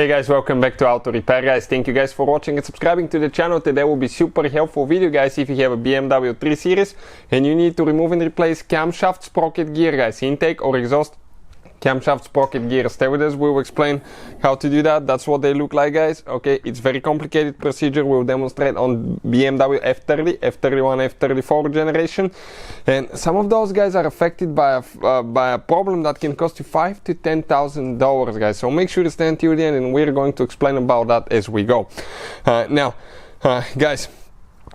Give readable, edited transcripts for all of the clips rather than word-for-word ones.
Hey guys, welcome back to Auto Repair guys. Thank you guys for watching and subscribing to the channel. Today will be super helpful video guys if you have a BMW 3 Series and you need to remove and replace camshaft sprocket gear guys, intake or exhaust camshaft sprocket gear. Stay with us, we will explain how to do that. That's what they look like guys. Okay, it's very complicated procedure. We'll demonstrate on BMW F30 F31 F34 generation, and some of those guys are affected by a problem that can cost you $5,000 to $10,000 guys, so make sure to stay until the end and we're going to explain about that as we go. Guys,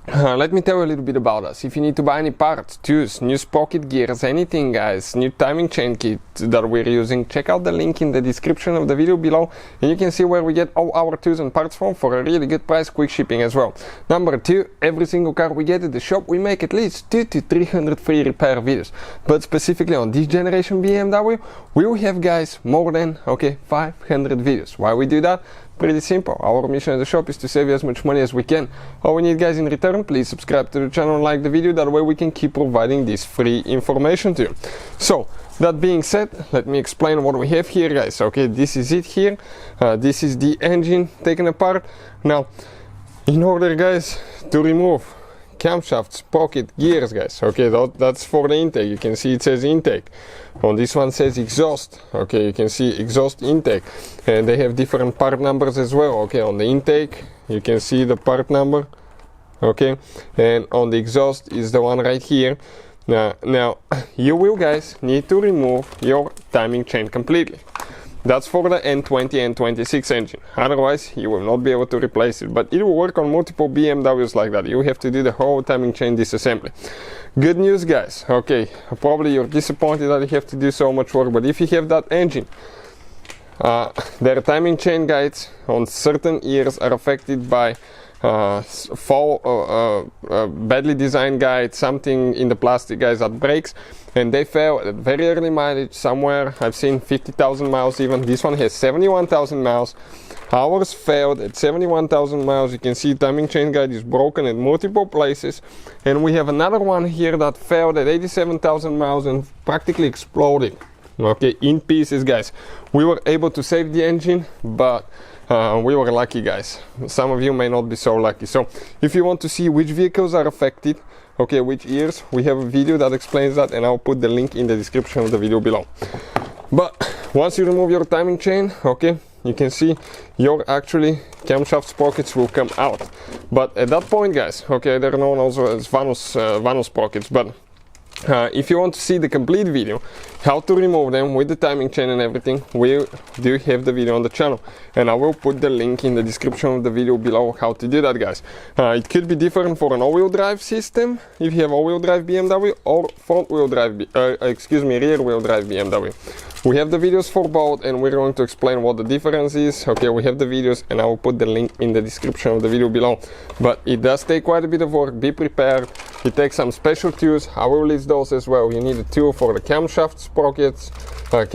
let me tell you a little bit about us. If you need to buy any parts, tools, new sprocket gears, anything guys, new timing chain kit that we're using, check out the link in the description of the video below and you can see where we get all our tools and parts from for a really good price, quick shipping as well. Number two, every single car we get at the shop we make at least 200 to 300 free repair videos, but specifically on this generation BMW we will have guys more than 500 videos. Why we do that? Pretty simple. Our mission at the shop is to save you as much money as we can. All we need guys in return, please subscribe to the channel and like the video, that way we can keep providing this free information to you. So that being said, let me explain what we have here guys. Okay, this is it here. This is the engine taken apart. Now in order guys to remove camshaft sprocket gears guys, okay, that's for the intake. You can see it says intake. On this one says exhaust. Okay, you can see exhaust intake, and they have different part numbers as well. Okay, on the intake you can see the part number, okay, and on the exhaust is the one right here. Now you will guys need to remove your timing chain completely. That's for the N20 and N26 engine, otherwise you will not be able to replace it, but it will work on multiple BMWs like that. You have to do the whole timing chain disassembly. Good news guys, okay, probably you're disappointed that you have to do so much work, but if you have that engine, their timing chain guides on certain years are affected by badly designed guide, something in the plastic guys that breaks, and they fail at very early mileage. Somewhere I've seen 50,000 miles even. This one has 71,000 miles. Ours failed at 71,000 miles. You can see timing chain guide is broken at multiple places, and we have another one here that failed at 87,000 miles and practically exploded, okay, in pieces guys. We were able to save the engine, but we were lucky guys. Some of you may not be so lucky. So if you want to see which vehicles are affected, okay, which years, we have a video that explains that, and I'll put the link in the description of the video below. But once you remove your timing chain, okay, you can see your actually camshaft sprockets will come out. But at that point guys, okay, they're known also as VANOS sprockets, but if you want to see the complete video how to remove them with the timing chain and everything, we do have the video on the channel, and I will put the link in the description of the video below how to do that guys. It could be different for an all-wheel drive system if you have all-wheel drive BMW, or front-wheel drive rear-wheel drive BMW. We have the videos for both and we're going to explain what the difference is. Okay, we have the videos and I will put the link in the description of the video below. But it does take quite a bit of work, be prepared. It takes some special tools, I will list those as well. You need a tool for the camshaft sprockets, to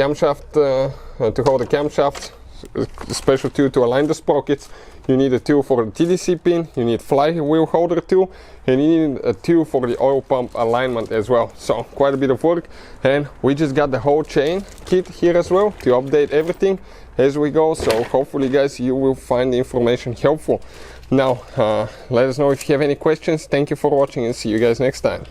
hold the camshaft, a special tool to align the sprockets. You need a tool for the TDC pin, you need flywheel holder tool, and you need a tool for the oil pump alignment as well. So quite a bit of work, and we just got the whole chain kit here as well to update everything as we go. So hopefully guys you will find the information helpful. Now let us know if you have any questions. Thank you for watching and see you guys next time.